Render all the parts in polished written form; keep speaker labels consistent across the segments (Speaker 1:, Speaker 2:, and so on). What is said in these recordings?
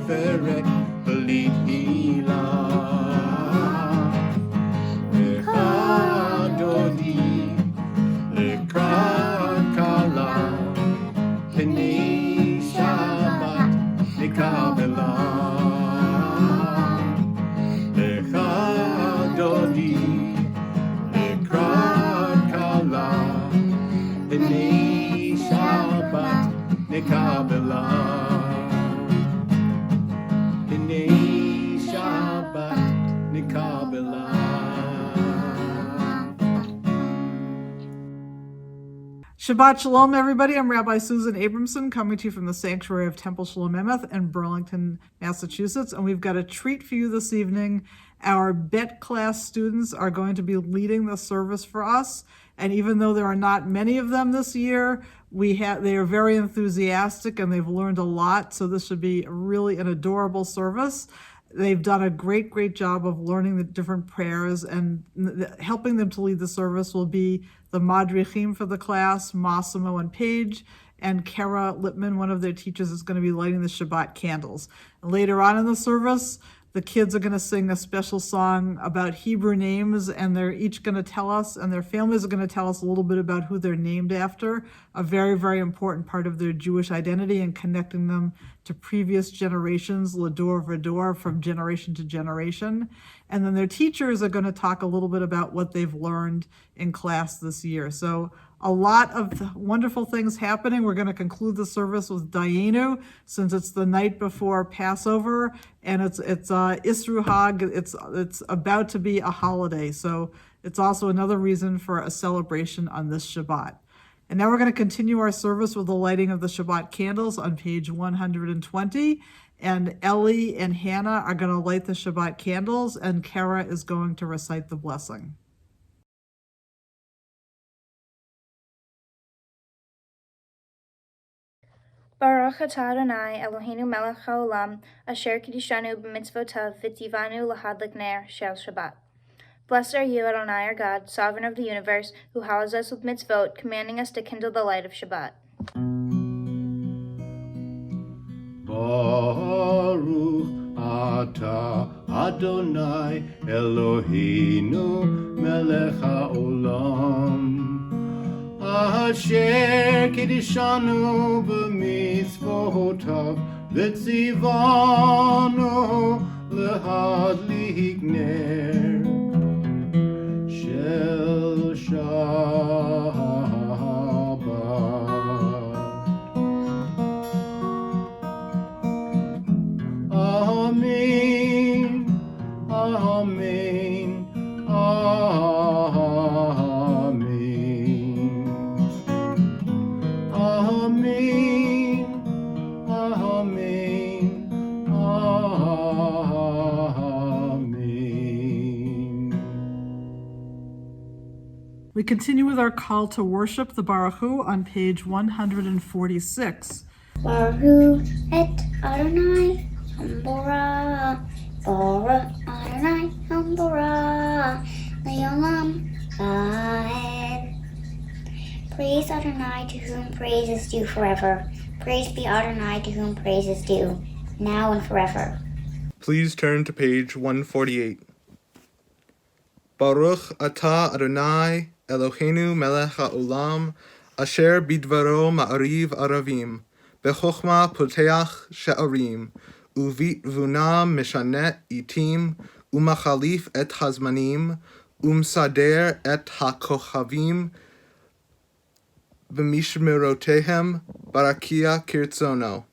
Speaker 1: Tiferet B'lit Hila Lecha Dodi Lekrat Kala P'nei Shabbat Nikabela Lecha Dodi Lekrat Kala P'nei Shabbat Nikabela P'nei Shabbat Nikabela.
Speaker 2: Shabbat Shalom, everybody. I'm Rabbi Susan Abramson, coming to you from the sanctuary of Temple Shalom Emeth in Burlington, Massachusetts. And we've got a treat for you this evening. Our Bet class students are going to be leading the service for us. And even though there are not many of them this year, they are very enthusiastic and they've learned a lot. So this should be really an adorable service. They've done a great job of learning the different prayers, and helping them to lead the service will be the madrichim for the class, Massimo and Paige, and Kara Lippman, one of their teachers, is going to be lighting the Shabbat candles. And later on in the service, the kids are going to sing a special song about Hebrew names, and they're each going to tell us, and their families are going to tell us a little bit about who they're named after, a very important part of their Jewish identity, and connecting them to previous generations, Lador Vador, from generation to generation. And then their teachers are going to talk a little bit about what they've learned in class this year. So a lot of wonderful things happening. We're going to conclude the service with Dayenu, since it's the night before Passover, and it's Isru Hag. It's about to be a holiday, so it's also another reason for a celebration on this Shabbat. And now we're going to continue our service with the lighting of the Shabbat candles on page 120. And Ellie and Hannah are going to light the Shabbat candles, and Kara is going to recite the blessing.
Speaker 3: Baruch atah Adonai Eloheinu melech haolam, asher kiddushanu b'mitzvotav v'tzivanu lahadlik ner shel Shabbat. Blessed are you, Adonai, our God, sovereign of the universe, who hallows us with mitzvot, commanding us to kindle the light of Shabbat.
Speaker 1: Baruch atah Adonai Eloheinu melech haolam asher kiddushanu b'mitzvotav v'tzivanu lahadlik ner shel Shabbat. Amen, amen, amen, amen, amen, amen.
Speaker 2: We continue with our call to worship, the Baruch Hu, on page 146.
Speaker 4: Baruch et Adonai Hambora, Baruch Adonai Hambora, Leolam Vaed. Praise Adonai, to whom praise is due forever. Praise be Adonai, to whom praise is due, now and forever.
Speaker 5: Please turn to page 148. Baruch atah Adonai Eloheinu melech haolam, asher bidvaro ma'ariv aravim, bechokma poteach she'arim, uvit vuna mishanet itim, umachalif et hazmanim, umsader et hakochavim, b'mishmerotehem barakia kirtzono.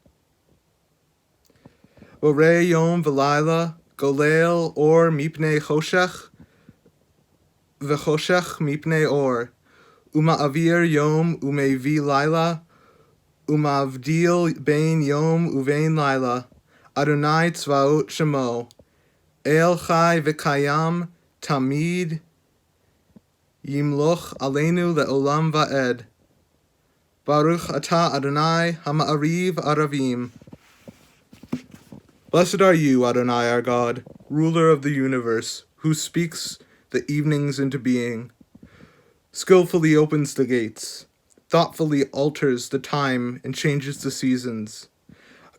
Speaker 5: Borei yom v'layla, golel or mipnei choshech, v'choshech mipnei or, uma'avir yom umevi layla, umavdil bein yom uvein layla, Adonai tzvaot shemo, el chai v'kayam tamid, yimloch aleinu le'olam va'ed. Baruch atah Adonai hama'ariv aravim. Blessed are you, Adonai our God, ruler of the universe, who speaks the evenings into being, skillfully opens the gates, thoughtfully alters the time and changes the seasons,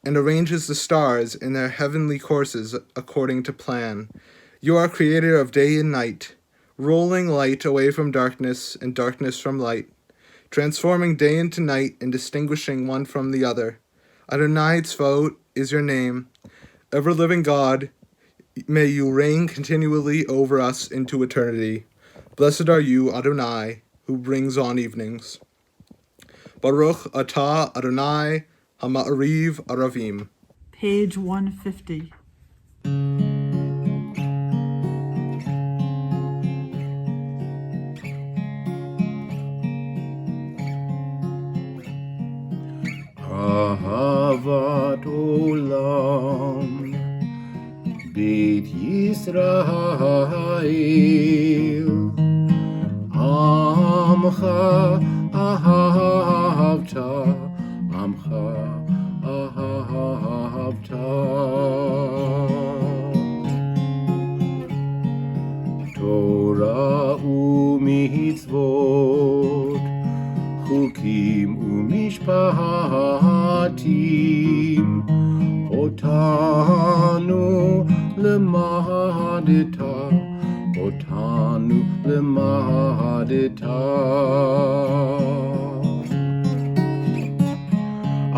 Speaker 5: and arranges the stars in their heavenly courses according to plan. You are creator of day and night, rolling light away from darkness and darkness from light, transforming day into night and distinguishing one from the other. Adonai Tzvaot is your name. Ever-living God, may you reign continually over us into eternity. Blessed are you, Adonai, who brings on evenings. Baruch atah Adonai Hama'ariv Aravim.
Speaker 2: Page 150.
Speaker 1: Ahavat olam Beit Yisrael Amcha ahavta Amcha ahavta Torah u'mitzvot Chukim u'mishpatim Otanu lemadita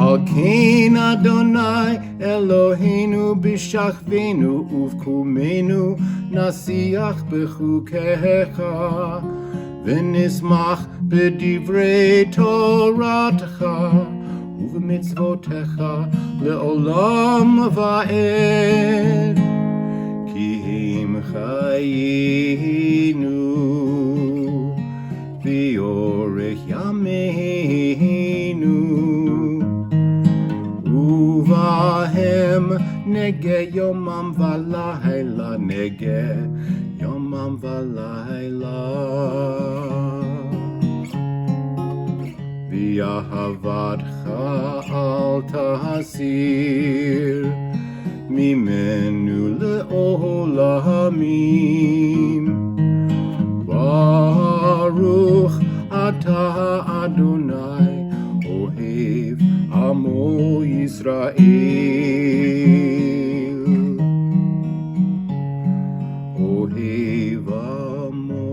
Speaker 1: Al Kain Adonai Eloheinu b'shachvenu uvkumenu nasiach b'chukecha v'nismach b'divrei Toratecha uv'mitzvotecha le'olam va'ed ki him chayinu v'yorech yameinu Uvahem nege yomam valayla nege yomam valayla V'yahavadcha al tahasir mimenu le'olamim Baruch atah Adonai ohev Amo Yisrael Ohev Amo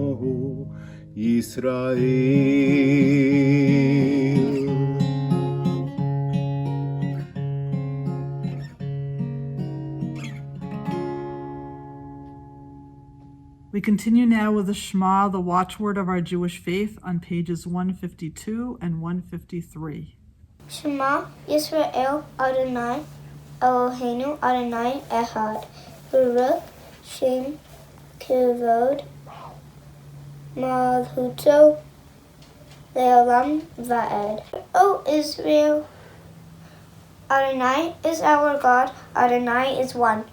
Speaker 1: Yisrael
Speaker 2: We continue now with the Shema, the watchword of our Jewish faith, on pages 152 and 153.
Speaker 4: Shema Yisrael Adonai Eloheinu Adonai Echad Baruch Shem Kivod Malchuto Le'olam Va'ed. O Israel, Adonai is our God, Adonai is one.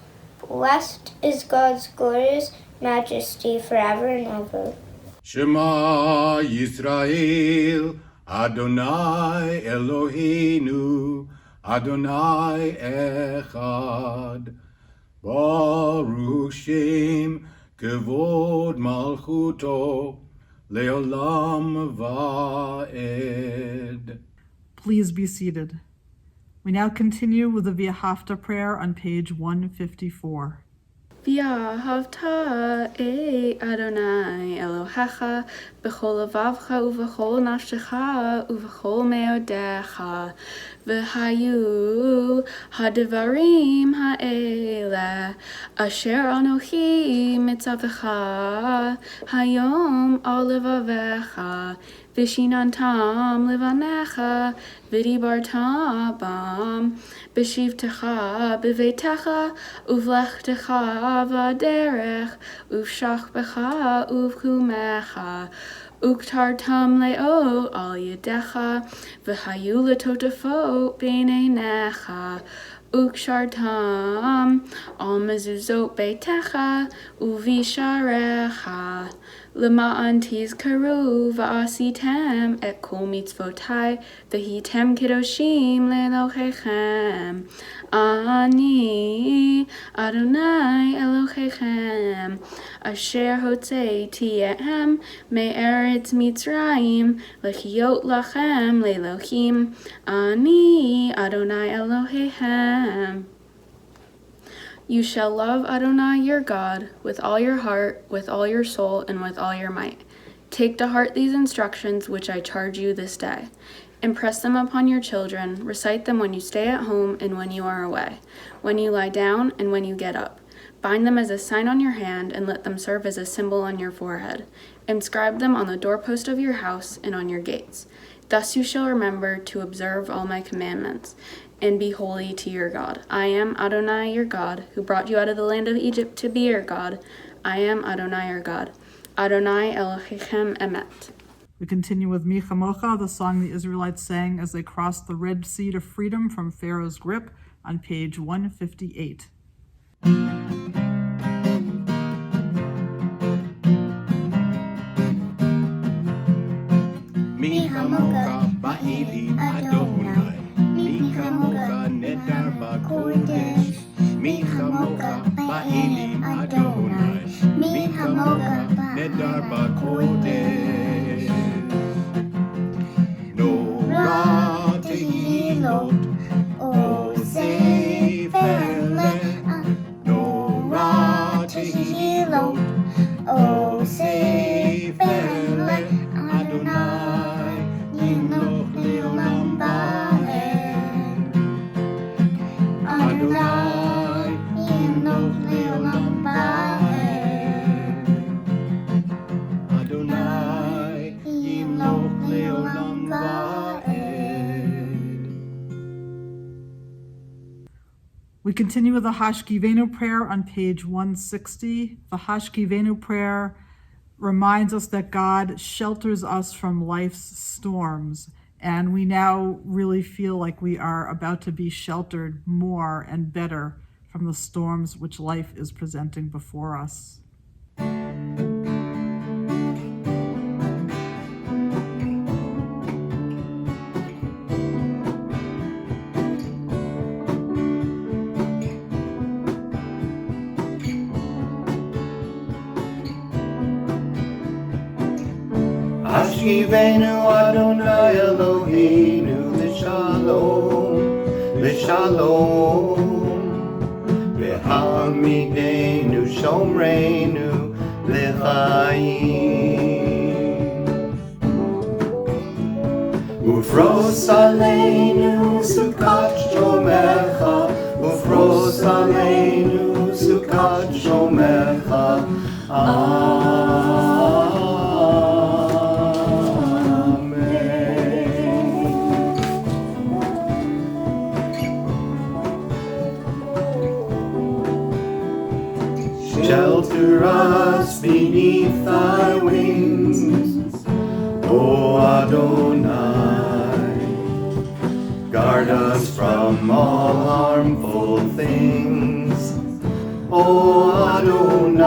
Speaker 4: Blessed is God's glorious majesty forever and ever.
Speaker 1: Shema Yisrael Adonai Eloheinu Adonai Echad Baruch Shem Kevod Malchuto Le'olam Va'ed.
Speaker 2: Please be seated. We now continue with the V'ahavta prayer on page 154.
Speaker 6: V'ahavta Adonai Elohecha b'chol levavcha uv'chol nafshecha uv'chol meodecha v'hayu hadavarim ha'ele asher anochi mitzavecha hayom al levavecha v'shinantam levanecha v'dibartam bam b'shivtecha b'veitecha uv'lechtecha v'aderech uv'shachbecha uv'kumecha uktartam leo al yedecha v'hayu letotafo b'neinecha ukshartam al mezuzot beitecha uvisharecha Lema'an tizkaru va'asitem et kol mitzvotai v'hitem kedoshim le'elohechem. Ani Adonai Elohechem asher hotzeitihem me'eretz Mitzrayim lechiot lachem le'elohim ani Adonai Elohechem. You shall love Adonai your God with all your heart, with all your soul, and with all your might. Take to heart these instructions which I charge you this day. Impress them upon your children, recite them when you stay at home and when you are away, when you lie down and when you get up. Bind them as a sign on your hand and let them serve as a symbol on your forehead. Inscribe them on the doorpost of your house and on your gates. Thus you shall remember to observe all my commandments and be holy to your God. I am Adonai your God, who brought you out of the land of Egypt to be your God. I am Adonai your God. Adonai Elohechem Emeth.
Speaker 2: We continue with Mi Chamocha, the song the Israelites sang as they crossed the Red Sea to freedom from Pharaoh's grip, on page 158.
Speaker 1: Mi Chamocha ba'elim Adonai, Mi Chamocha nedar b'kodesh, Mi Chamocha ba'elim Adonai, Mi Chamocha nedar b'kodesh. Nora tehilot, o seferlech, Nora tehilot, o seferlech, Adonai yimloch le'olam ba'ed. Adonai yimloch le'olam ba'ed. Adonai yimloch le'olam ba'ed.
Speaker 2: We continue with the Hashkivenu prayer on page 160. The Hashkivenu prayer reminds us that God shelters us from life's storms, and we now really feel like we are about to be sheltered more and better from the storms which life is presenting before us.
Speaker 1: Hashkivenu Adonai Eloheinu l'shalom, l'shalom. V'hamidenu shomreinu l'chaim. Ufros aleinu sukat shomecha, ufros aleinu sukat shomecha. Shelter us beneath thy wings, O Adonai. Guard us from all harmful things, O Adonai.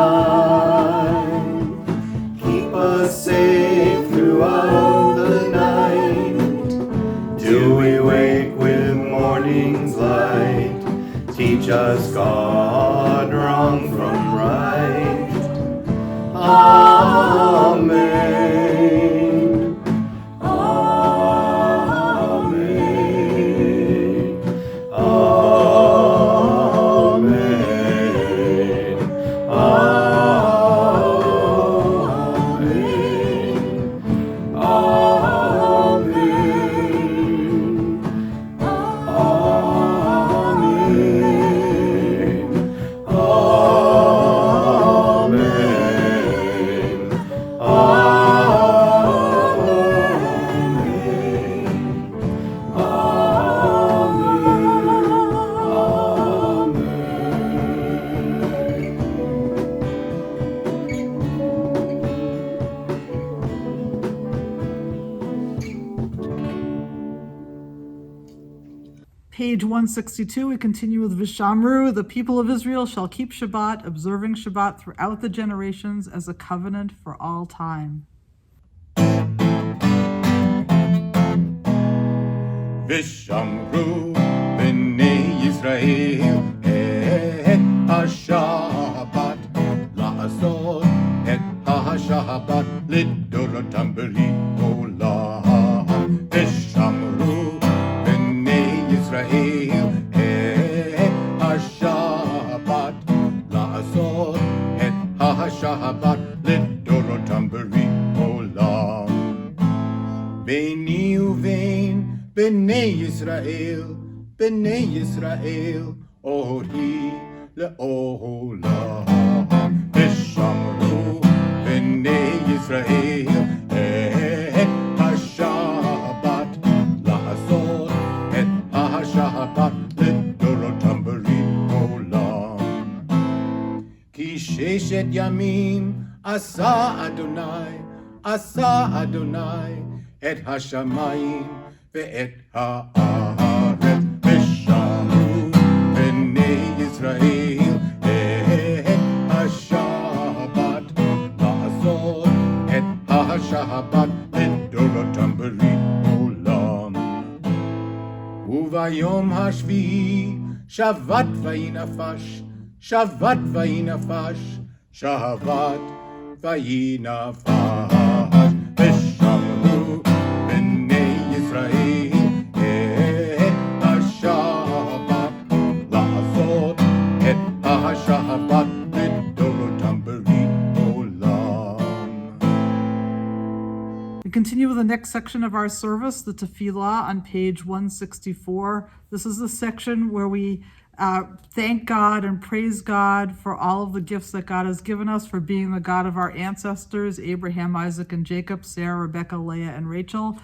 Speaker 1: Keep us safe throughout the night, till we wake with morning's light. Teach us, God, wrong from right. Amen. Amen. Amen. Amen.
Speaker 2: Page 162, we continue with Vishamru. The people of Israel shall keep Shabbat, observing Shabbat throughout the generations as a covenant for all time.
Speaker 1: Vishamru b'nei Yisrael et ha-Shabbat la'asot לדורותם ברית עולם. ושמרו בני ישראל את השבת, לעשות את השבת לדורותם ברית עולם. ביני ובין בני ישראל אוהי לעולם. ושמרו בני ישראל את השבת, לעשות את השבת לדורותם ברית עולם. כי ששת ימים עשה אדוני את השמיים ואת הארץ. ושמרו בני ישראל את השבת, לעשות את השבת לדורותם ברית עולם. וביום השביעי שבת וינפש, שבת וינפש, שבת וינפש. ושמרו בני ישראל את השבת, לעשות את השבת לדורותם ברית עולם.
Speaker 2: We continue with the next section of our service, the Tefillah, on page 164. This is the section where we thank God and praise God for all of the gifts that God has given us, for being the God of our ancestors, Abraham, Isaac, and Jacob, Sarah, Rebecca, Leah, and Rachel,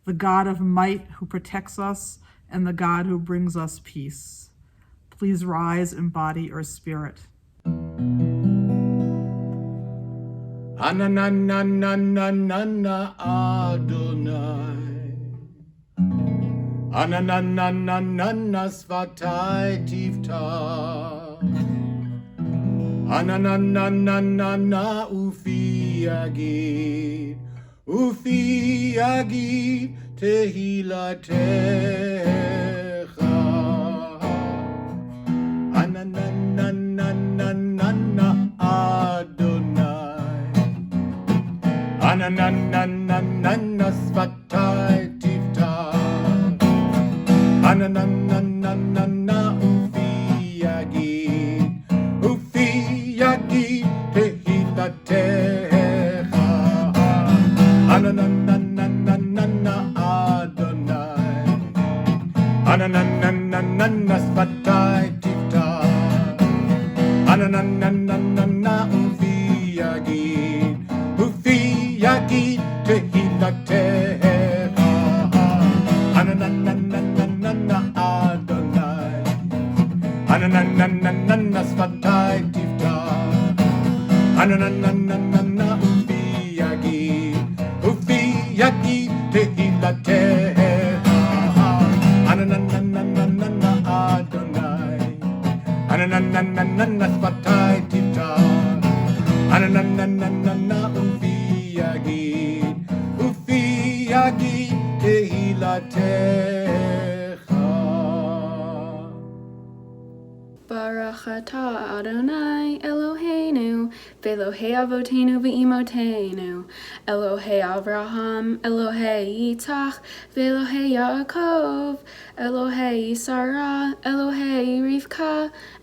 Speaker 2: the God of might who protects us, and the God who brings us peace. Please rise in body or spirit.
Speaker 1: Anananananana Adonai, Anananananana Svatai Tivta, Anananananana Ufi Agid Tehilatecha, Anananananana Adonai, Anananananana Svatai Tivta, Anananananana Ufi Agid Tehilatecha, Anananananana Adonai, Anananananana Svatai Tivta, Anananananana Ufi Agid Tehilatecha, Anananananana Adonai, Anananananana Svatai Tivta, Anananananana Ufi Agid Tehilatecha, Anananananana Adonai, Anananananana Svatai Tivta, Anananananana Ufi Agid Tehilatecha.
Speaker 6: Baruch atah Adonai Eloheinu, v'Elohei Avotenu v'Imotenu, Elohei Avraham, Elohei Yitzchak, v'Elohei Yaakov, Elohei Sarah, Elohei Rivka,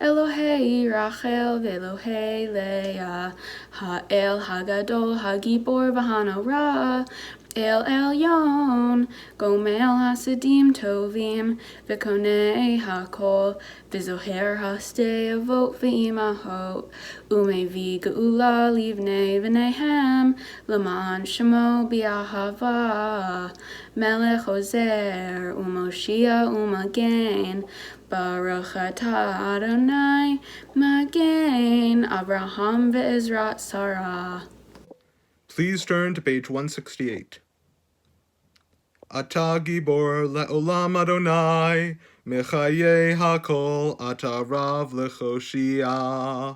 Speaker 6: Elohei Rachel, v'Elohei Leah, Ha'el Hagadol Hagibor v'Hanora, El Elyon, Gomel Hasidim Tovim, V'Konei Hakol, V'Zoher Hastei Avot V'Imahot, Umevi Geula Livnei V'Nehem, L'man Shemo B'Ahava, Melech Ozer, Umoshia Umagen, Baruch atah Adonai, Magen, Abraham V'Ezrat Sarah.
Speaker 5: Please turn to page 168. Ata gibor le'olam Adonai, mechaye hakol, ata rav lechoshia.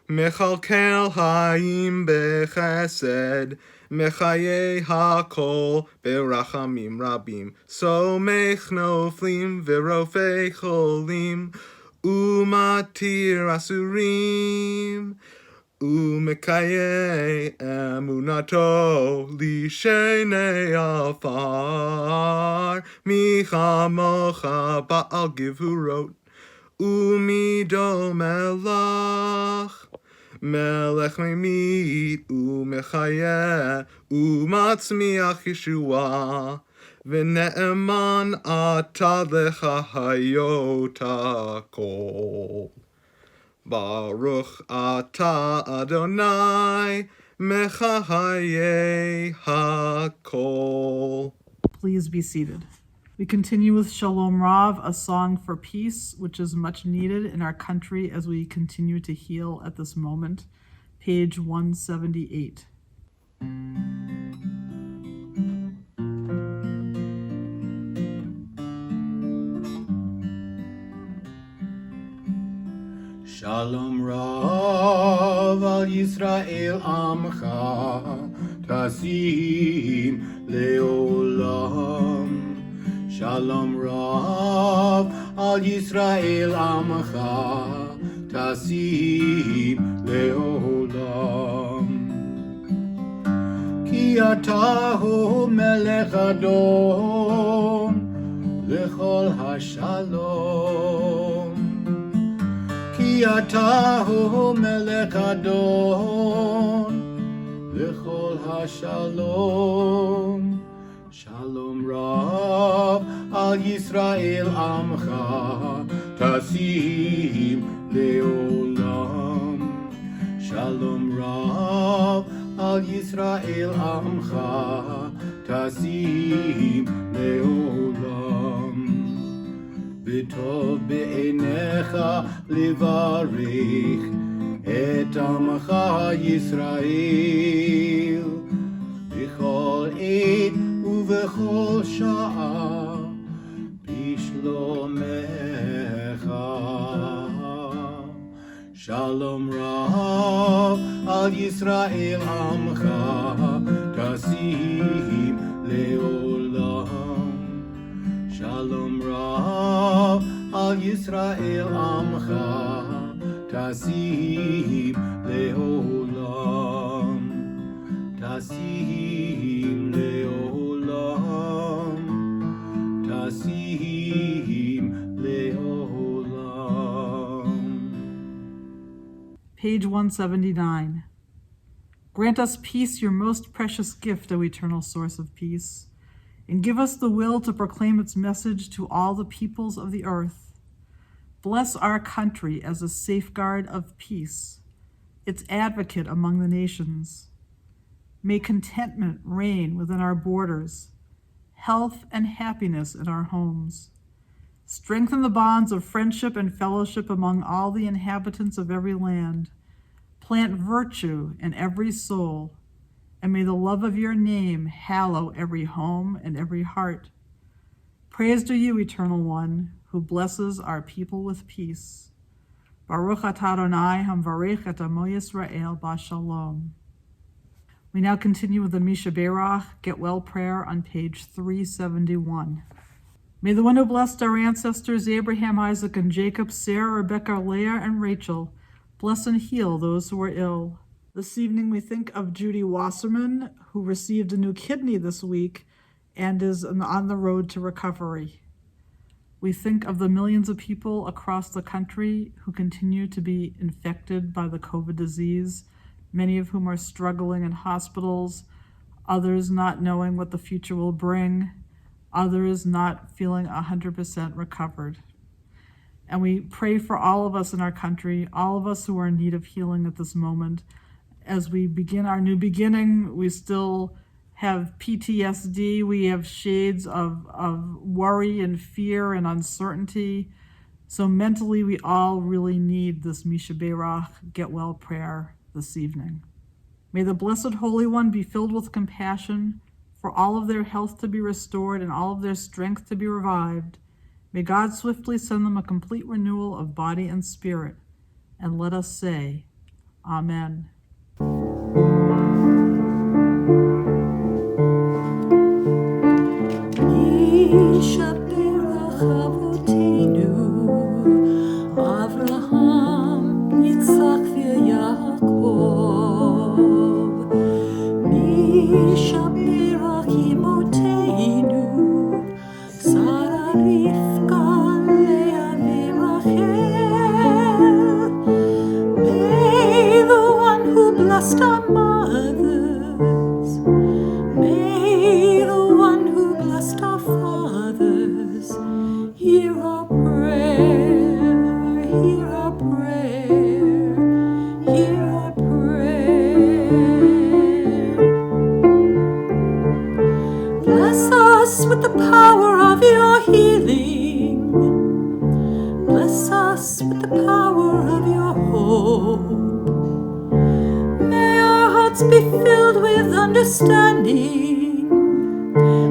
Speaker 5: Mechalkel hayim bechesed, mechaye hakol berachamim rabim. Somech noflim v'rofei cholim, umatir asurim. Umekaye emunato lishene afar michamocha ba'al givurot umido melach melech memit umechaye umatzmiach Yeshua v'ne'eman ata lecha hayota kol. Baruch atah Adonai mechaye hakol.
Speaker 2: Please be seated. We continue with Shalom Rav, a song for peace, which is much needed in our country as we continue to heal at this moment. Page 178.
Speaker 1: Shalom Rav al Yisrael Amcha Tasim Leolam. Shalom Rav al Yisrael Amcha Tasim Leolam. Ki atahu melech adon lechol hashalom. Ki atahu melech adon lechol hashalom. Shalom Rav al Yisrael Amcha Tasim Leolam. Shalom Rav al Yisrael Amcha Tasim Leolam. V'tov be'enecha levarich et Amcha Yisrael b'chol עת ובכל שעה בשלומך. Shalom Rav al Yisrael Amcha Tasim Leolam. Shalom Rav al Yisrael Amcha Tasim Leolam. Tasim Leolam. Tasim Leolam.
Speaker 2: Page 179. Grant us peace, your most precious gift, O eternal source of peace, and give us the will to proclaim its message to all the peoples of the earth. Bless our country as a safeguard of peace, its advocate among the nations. May contentment reign within our borders, health and happiness in our homes. Strengthen the bonds of friendship and fellowship among all the inhabitants of every land. Plant virtue in every soul, and may the love of your name hallow every home and every heart. Praise to you, Eternal One, who blesses our people with peace. Baruch atah Adonai hamvarech et amo Yisrael b'shalom. We now continue with the Misha Berach, Get Well prayer on page 371. May the one who blessed our ancestors Abraham, Isaac, and Jacob, Sarah, Rebekah, Leah, and Rachel, bless and heal those who are ill. This evening we think of Judy Wasserman, who received a new kidney this week and is on the road to recovery. We think of the millions of people across the country who continue to be infected by the COVID disease, many of whom are struggling in hospitals, others not knowing what the future will bring, others not feeling 100% recovered. And we pray for all of us in our country, all of us who are in need of healing at this moment. As we begin our new beginning, we still have PTSD, we have shades of worry and fear and uncertainty. So mentally, we all really need this Misha Berach, Get Well prayer this evening. May the Blessed Holy One be filled with compassion for all of their health to be restored and all of their strength to be revived. May God swiftly send them a complete renewal of body and spirit. And let us say, Amen. Avraham, Yitzchak, Yaakov. hearts be filled with understanding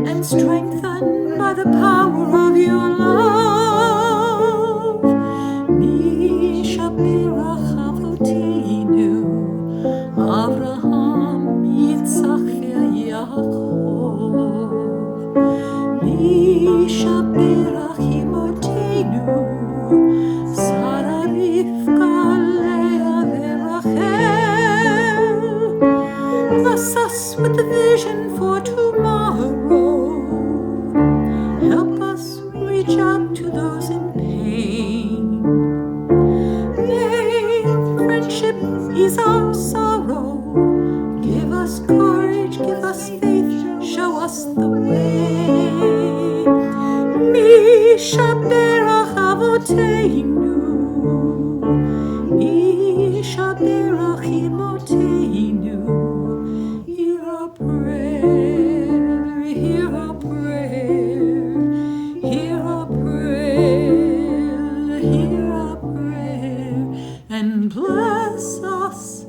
Speaker 2: and strengthened by the power of your love. Mi Shabirach Avotinu, Avraham, Yitzchak, Yaakov. Mi Shabirach Imotenu, Sarah, Rivka, Leah, Rachel. Bless us with the vision for tomorrow. Help us reach out to those in pain. May friendship ease our sorrow. Give us courage, give us faith, show us the way. Mi Shabirach Avoteinu, Mi Shabirach Imoteinu. Hear our prayer, hear our prayer, hear our prayer, hear our prayer, and bless us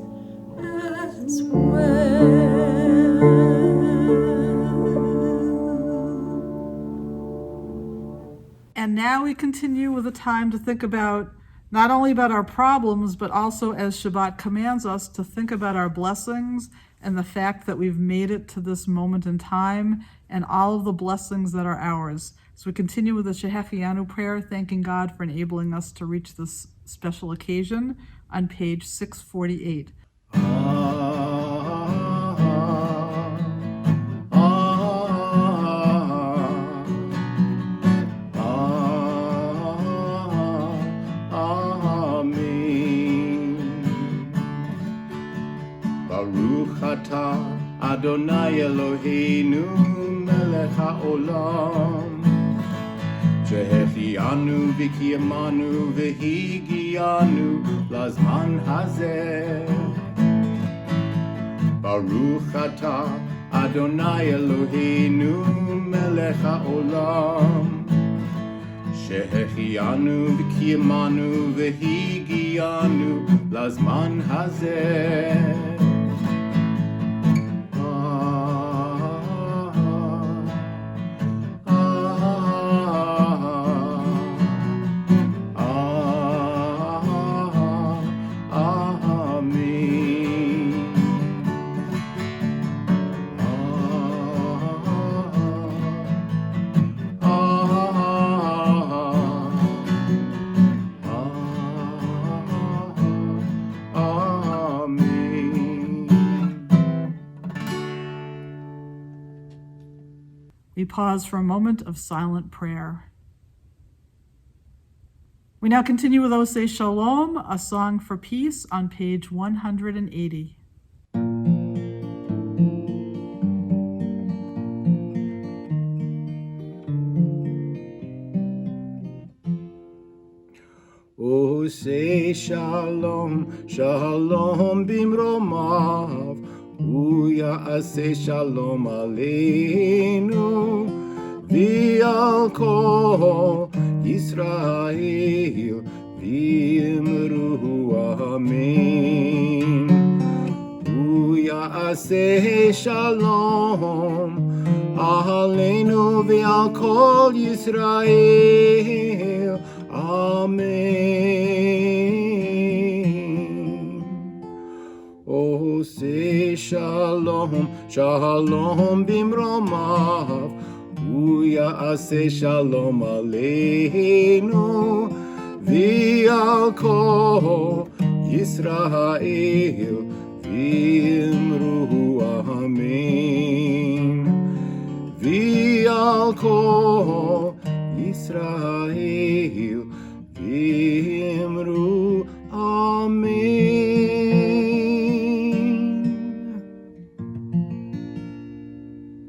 Speaker 2: as well. And now we continue with a time to think about not only about our problems, but also, as Shabbat commands us, to think about our blessings and the fact that we've made it to this moment in time and all of the blessings that are ours. So we continue with the Shehechianu prayer, thanking God for enabling us to reach this special occasion on page 648.
Speaker 1: Baruch atah Adonai Eloheinu melech haolam שהחיינו וקיימנו והגיענו לזמן הזה. ברוך אתה אדוני אלוהינו מלך העולם שהחיינו וקיימנו והגיענו לזמן הזה.
Speaker 2: We pause for a moment of silent prayer. We now continue with Osei Shalom, a song for peace, on page 180.
Speaker 1: Osei Shalom, Shalom bimromav, Hu ya'aseh shalom aleinu, v'al kol Yisrael, v'imru amen. Hu ya'aseh shalom aleinu, v'al kol Yisrael, amen. Osei Shalom, Shalom bimromav, Hu ya'aseh shalom aleinu, v'al kol Yisrael, v'imru amen. V'al kol Yisrael, v'imru amen.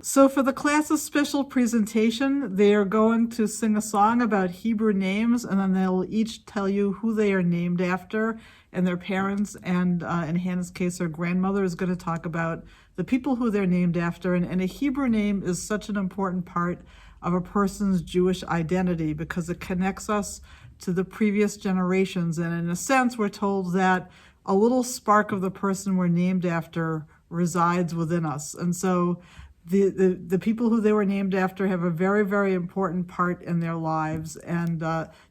Speaker 2: So for the class's special presentation, they are going to sing a song about Hebrew names, and then they'll each tell you who they are named after and their parents, and in Hannah's case, her grandmother is going to talk about the people who they're named after. And a Hebrew name is such an important part of a person's Jewish identity because it connects us to the previous generations. And in a sense, we're told that a little spark of the person we're named after resides within us. And so the people who they were named after have a very, very important part in their lives, and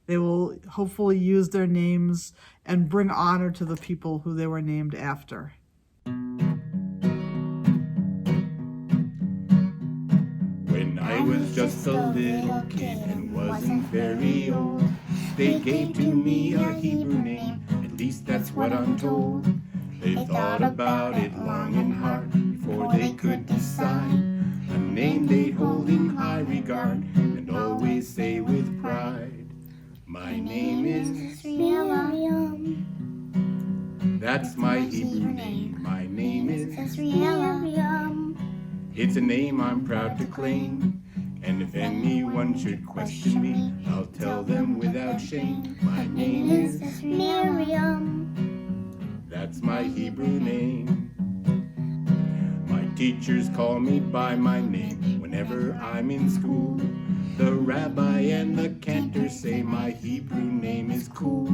Speaker 2: they will hopefully use their names and bring honor to the people who they were named after.
Speaker 1: When I was just a little kid and wasn't very old, they gave to me a Hebrew name, at least that's what I'm told. They thought about it long and hard before they could decide a name they'd hold in high regard and always say with pride, my name is
Speaker 4: Miriam.
Speaker 1: That's my Hebrew name. My name is
Speaker 4: Miriam.
Speaker 1: It's a name I'm proud to claim. And if anyone should question me, I'll tell them without shame. My name is
Speaker 4: Miriam.
Speaker 1: That's my Hebrew name. My teachers call me by my name whenever I'm in school. The rabbi and the cantor say my Hebrew name is cool.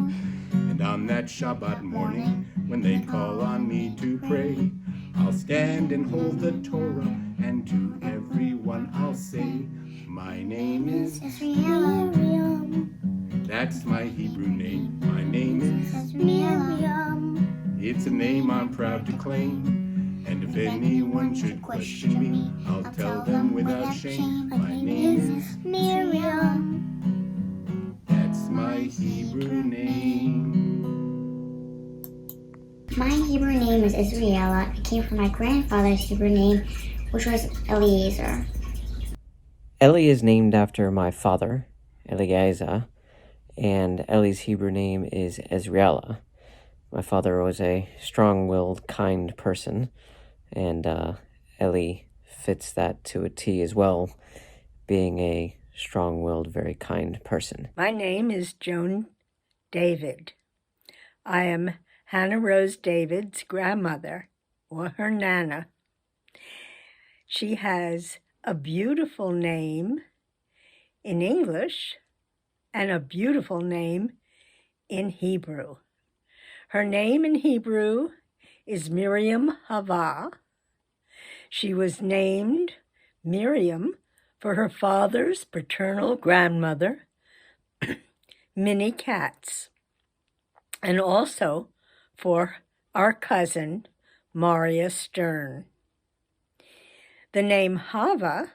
Speaker 1: And on that Shabbat morning, when they call on me to pray, I'll stand and hold the Torah, and to everyone I'll say, my name is
Speaker 4: Miriam.
Speaker 1: That's my Hebrew name. My name is
Speaker 4: Miriam.
Speaker 1: It's a name I'm proud to claim. And if anyone should question me, I'll tell them without shame. My name is
Speaker 4: Miriam.
Speaker 1: That's my Hebrew name.
Speaker 4: My Hebrew name is Israela. It came from my grandfather's Hebrew name, which was Eliezer.
Speaker 7: Eli is named after my father, Eliezer, and Eli's Hebrew name is Ezriela. My father was a strong-willed, kind person, and Eli fits that to a T as well, being a strong-willed, very kind person.
Speaker 8: My name is Joan David. I am Hannah Rose David's grandmother, or her Nana. She has a beautiful name in English and a beautiful name in Hebrew. Her name in Hebrew is Miriam Hava. She was named Miriam for her father's paternal grandmother, Minnie Katz, and also for our cousin, Maria Stern. The name Hava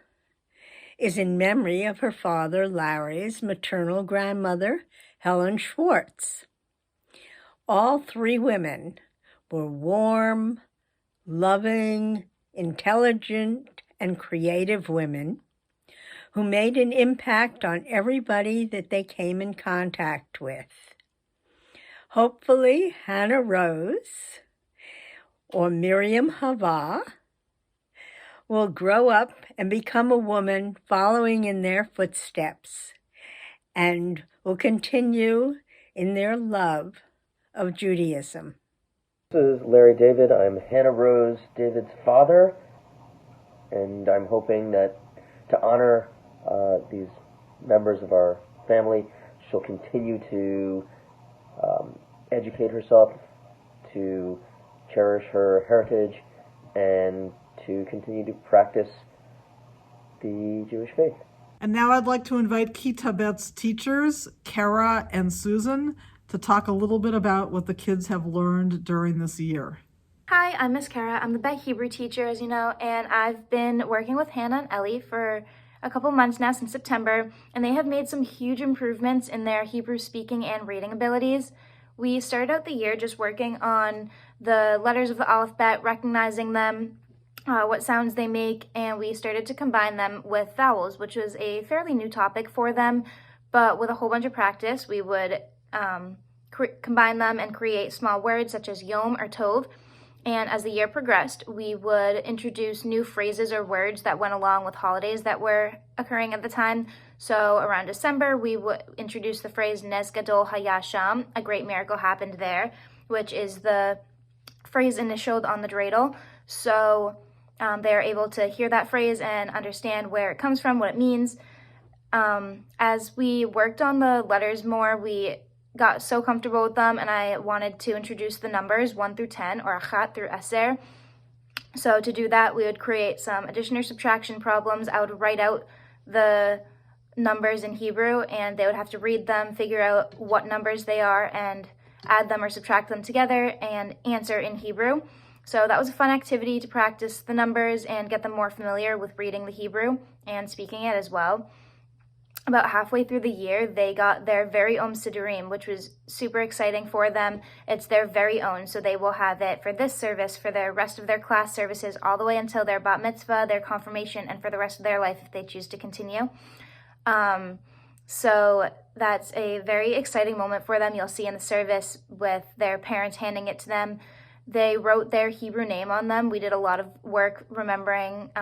Speaker 8: is in memory of her father, Larry's maternal grandmother, Helen Schwartz. All three women were warm, loving, intelligent, and creative women who made an impact on everybody that they came in contact with. Hopefully, Hannah Rose, or Miriam Hava, will grow up and become a woman following in their footsteps and will continue in their love of Judaism.
Speaker 9: This is Larry David. I'm Hannah Rose David's father, and I'm hoping that to honor these members of our family, she'll continue to educate herself, to cherish her heritage, and to continue to practice the Jewish faith.
Speaker 2: And now I'd like to invite Kitah Bet's teachers, Kara and Susan, to talk a little bit about what the kids have learned during this year.
Speaker 3: Hi, I'm Miss Kara. I'm the Bet Hebrew teacher, as you know, and I've been working with Hannah and Ellie for a couple months now, since September, and they have made some huge improvements in their Hebrew speaking and reading abilities. We started out the year just working on the letters of the alphabet, recognizing them, what sounds they make, and we started to combine them with vowels, which was a fairly new topic for them, but with a whole bunch of practice, we would combine them and create small words such as yom or tov. And as the year progressed, we would introduce new phrases or words that went along with holidays that were occurring at the time. So around December, we would introduce the phrase Nez Gadol Hayasham, a great miracle happened there, which is the phrase initialed on the dreidel. So they're able to hear that phrase and understand where it comes from, what it means. As we worked on the letters more, we got so comfortable with them, and I wanted to introduce the numbers 1 through 10, or achat through eser. So to do that, we would create some addition or subtraction problems. I would write out the numbers in Hebrew, and they would have to read them, figure out what numbers they are, and add them or subtract them together and answer in Hebrew. So that was a fun activity to practice the numbers and get them more familiar with reading the Hebrew and speaking it as well. About halfway through the year, they got their very own Siddurim, which was super exciting for them. It's their very own, so they will have it for this service, for the rest of their class services, all the way until their bat mitzvah, their confirmation, and for the rest of their life if they choose to continue. So that's a very exciting moment for them. You'll see in the service with their parents handing it to them. They wrote their Hebrew name on them. We did a lot of work remembering,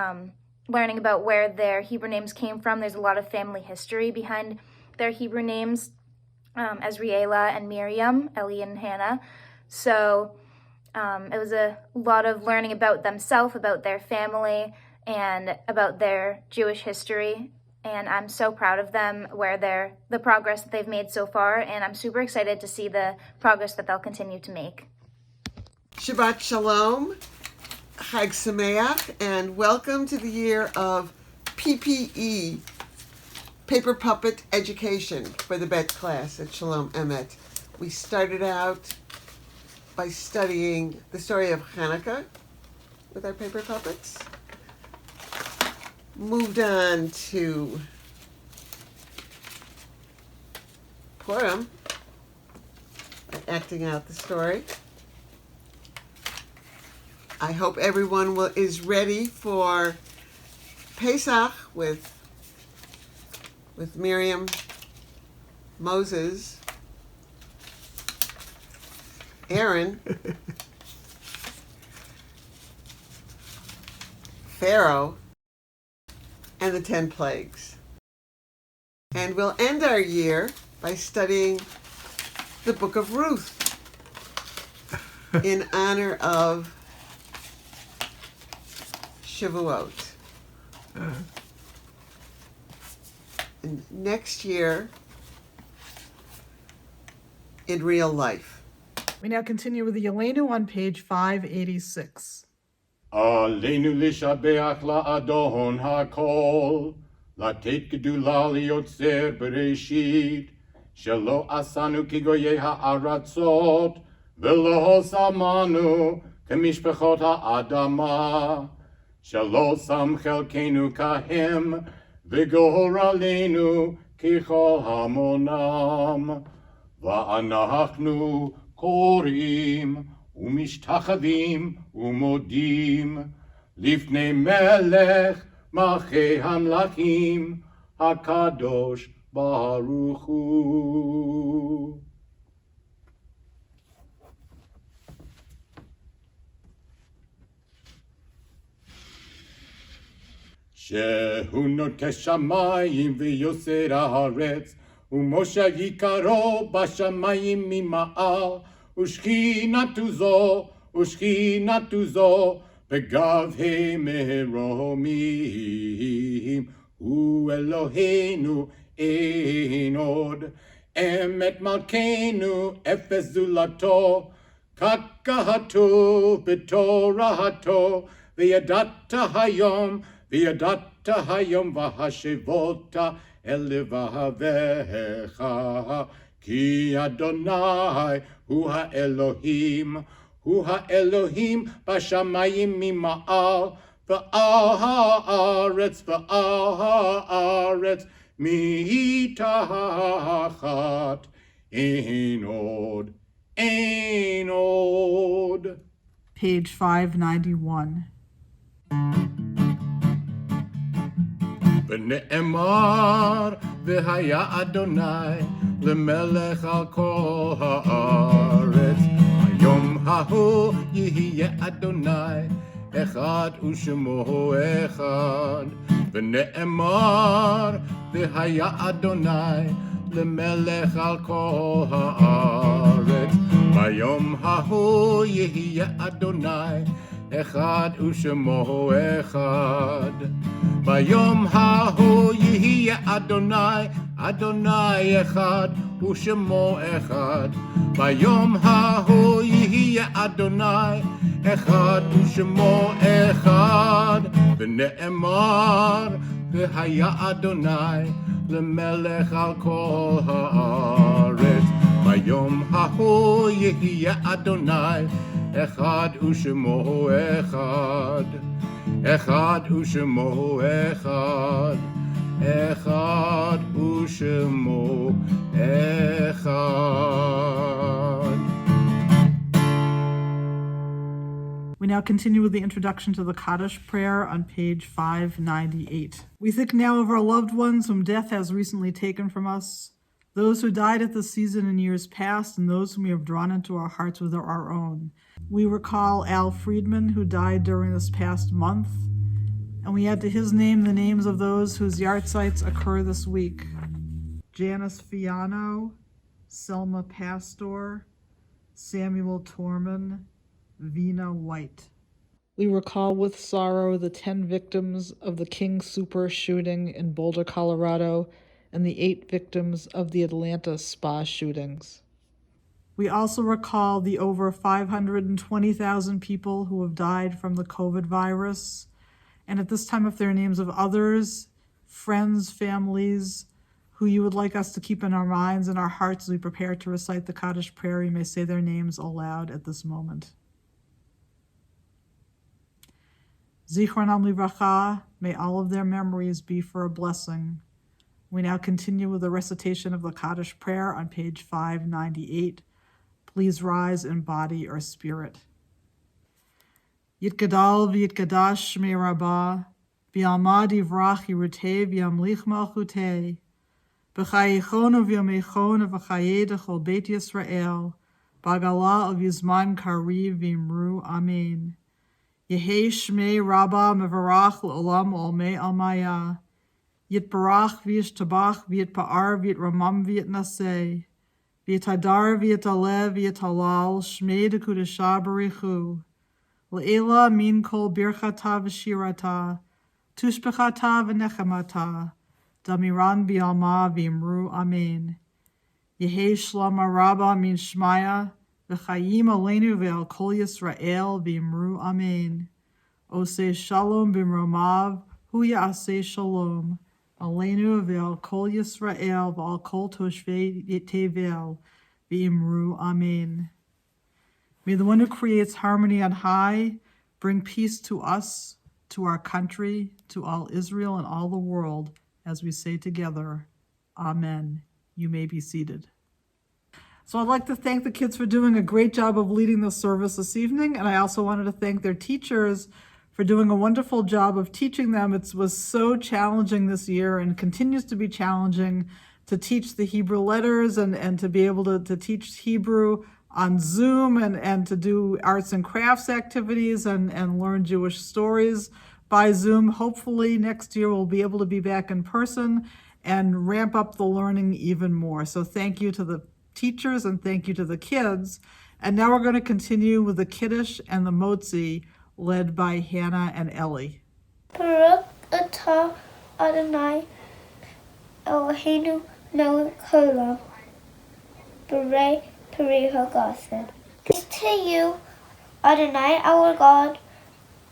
Speaker 3: learning about where their Hebrew names came from. There's a lot of family history behind their Hebrew names, Ezriela and Miriam, Eli and Hannah. So it was a lot of learning about themselves, about their family, and about their Jewish history. And I'm so proud of them, the progress that they've made so far, and I'm super excited to see the progress that they'll continue to make.
Speaker 10: Shabbat Shalom, Chag Sameach, and welcome to the year of PPE, Paper Puppet Education, for the Bet class at Shalom Emeth. We started out by studying the story of Hanukkah with our paper puppets. Moved on to Purim, acting out the story. I hope everyone is ready for Pesach with Miriam, Moses, Aaron, Pharaoh, and the 10 plagues. And we'll end our year by studying the book of Ruth in honor of Shavuot. And next year, in real life.
Speaker 2: We now continue with the Yelenu on page 586.
Speaker 1: עלינו לשבח לאדון הכל, לתת גדולה ליוצר בראשית, שלא עשנו כגויי הארצות, ולא שמנו כמשפחות האדמה, שלא שם חלקנו כהם, וגורלנו ככל המונם, ואנחנו קוראים ומשתחווים ומודים לפני מלך מלכי המלכים הקדוש ברוך הוא. שהוא נוטה שמיים ויוסר הארץ, ומשה יקרו בשמיים ממעל, ושכינתו זו בגבהי מרומים, הוא אלוהינו אין עוד, אמת מלכנו אפס זולתו, כך כתוב בתורתו, וידעת היום והשבות אל לבביך, כי אדוני הוא האלוהים בשמיים ממעל, ועל הארץ מתחת, אין עוד.
Speaker 2: Page 591.
Speaker 1: ונאמר והיה אדוני למלך על כל הארץ, היום ההוא יהיה אדוני אחד ושמו אחד. ונאמר והיה אדוני למלך על כל הארץ, ביום ההוא יהיה אדוני אחד ושמו אחד. ביום ההוא יהיה אדוני אחד ושמו אחד. ביום ההוא יהיה אחד ושמו אחד, ונאמר, והיה אדוני למלך על כל הארץ. ביום ההוא יהיה אדוני, אחד ושמו אחד, אחד ושמו אחד, אחד ושמו אחד.
Speaker 2: We now continue with the introduction to the Kaddish prayer on page 598. We think now of our loved ones whom death has recently taken from us, those who died at this season in years past, and those whom we have drawn into our hearts with our own. We recall Al Friedman, who died during this past month, and we add to his name the names of those whose yahrzeits occur this week. Janice Fiano, Selma Pastor, Samuel Torman, Vina White. We recall with sorrow the 10 victims of the King Super shooting in Boulder, Colorado, and the 8 victims of the Atlanta spa shootings. We also recall the over 520,000 people who have died from the COVID virus, and at this time, if there are names of others, friends, families, who you would like us to keep in our minds and our hearts as we prepare to recite the Kaddish prayer, you may say their names aloud at this moment. Zichronam livracha, may all of their memories be for a blessing. We now continue with the recitation of the Kaddish prayer on page 598. Please rise in body or spirit. Yitgadal v'yitgadash shmei Rabba, v'yalmad yivrach yirutei v'yamlich malchutei, v'chayichon v'yomeichon v'chayed chol beit Yisrael, b'agala v'yizman kariv v'imru amen. Yehei shmei Rabba mevarach l'olam olmei almaya, Yitbarach v'yishtabach v'yitpa'ar v'yitramam v'yitnaseh, v'yitadar v'yitaleh v'yitalal shmei dekudesha barichu, Le'ela min kol birchata v'shirata, tushbechata v'nechemata, damiran bi'alma v'imru amen. Yehei shlama Rabba min shmaya, v'chayim aleinu ve'al kol Yisrael v'imru amen. Oseh shalom b'mromav, hu ya'aseh shalom. Aleinu ve'al kol Yisrael ve'al kol toshvei tevel v'imru amen. May the one who creates harmony on high bring peace to us, to our country, to all Israel and all the world, as we say together, Amen. You may be seated. So I'd like to thank the kids for doing a great job of leading the service this evening, and I also wanted to thank their teachers for doing a wonderful job of teaching them. It was so challenging this year and continues to be challenging to teach the Hebrew letters and to be able to teach Hebrew on Zoom and to do arts and crafts activities and learn Jewish stories by Zoom. Hopefully next year we'll be able to be back in person and ramp up the learning even more. So thank you to the teachers and thank you to the kids. And now we're going to continue with the Kiddush and the Motzi led by Hannah and Ellie.
Speaker 4: Baruch atah Adonai Eloheinu melech haolam, Borei Peri Hagasid. Praise to you, Adonai, our God,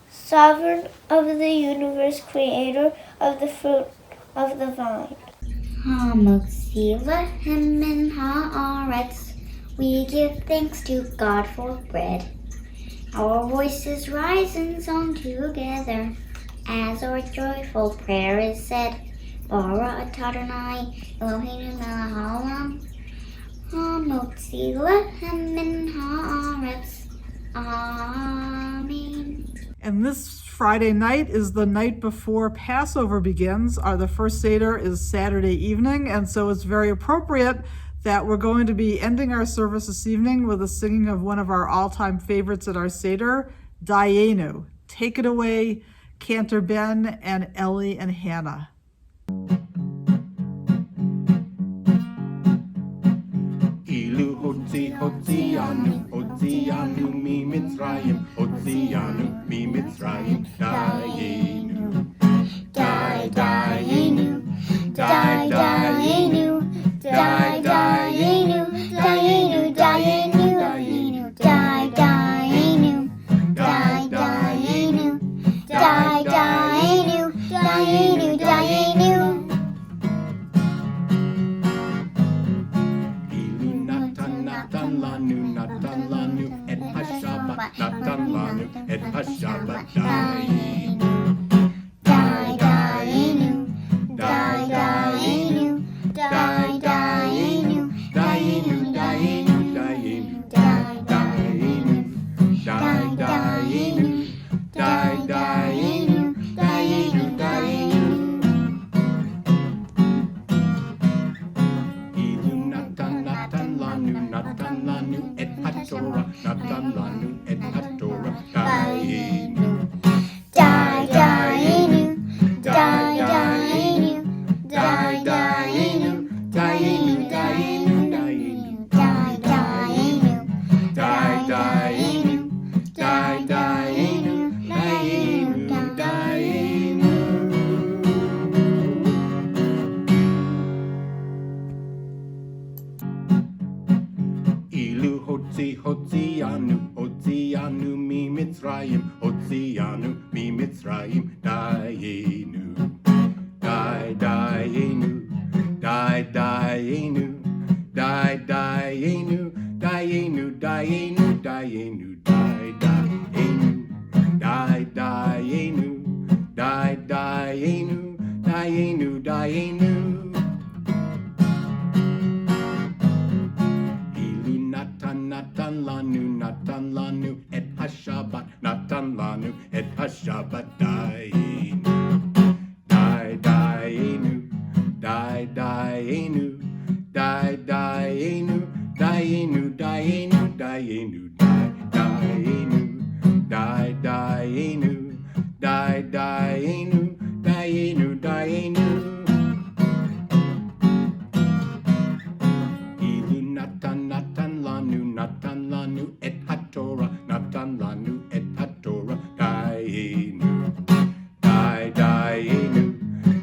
Speaker 4: sovereign of the universe, creator of the fruit of the vine. Hamotzi lehem min haaretz. We give thanks to God for bread. Our voices rise in song together as our joyful prayer is said. Baruch atah Adonai Eloheinu melech haolam, hamotzi lehem min haaretz. Amen.
Speaker 2: And this Friday night is the night before Passover begins. The first Seder is Saturday evening, and so it's very appropriate that we're going to be ending our service this evening with a singing of one of our all-time favorites at our Seder, Dayenu. Take it away, Cantor Ben and Ellie and Hannah.
Speaker 1: Ilu Hotzianu mi Mitzrayim, Hotzianu mi Mitzrayim, Dayenu, Dayenu, Dayenu, Dayenu, Dayenu, Dayenu, Dayenu, Dayenu, Dayenu, lanu et hashabat dayenu.
Speaker 4: Die, Dainu, die, Dainu, die, Dainu,
Speaker 1: Dainu, Dainu, Dainu,
Speaker 4: die,
Speaker 1: Dainu, Die, Dainu, Die, Dainu, Dainu, Dainu. Ilu Natan, Natan lanu et hatorah, Natan lanu et hatorah, Dainu.
Speaker 4: Die, Dainu, die, Dainu, die, Dainu,
Speaker 1: Dainu, Dainu, Dainu,
Speaker 4: die, Dainu,
Speaker 1: Die, Dainu, Die, Dainu, Dainu, Dainu. Ilu Hotzianu, Hotzianu mi Mitzrayim, Hotzianu mi Mitzrayim, Dainu. Die, Dainu, Die, Dainu, Die, Dainu, Dainu, Dainu, Dainu, Die, Dainu, Die, Dainu, Die, Dainu, Dainu, Dainu. Ilu Natan lanu et hashabat, Natan lanu et hashabat, Dainu. Die, Dainu, Die, Dainu, Die, Dainu, Dainu, Dainu, Dainu, Die, Dainu, Die, Dainu, Die, Dainu, Dainu, Dainu. Ilu Natan lanu et hatorah, Natan lanu et hatorah, Dainu. Die, Dainu,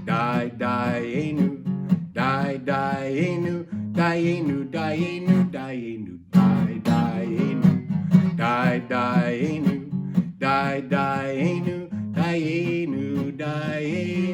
Speaker 1: Die, Dainu, Die, Dainu, Dainu, Dainu, Dainu, Die, Dainu, Die, Dainu, Die, Dainu, Dainu, Dainu.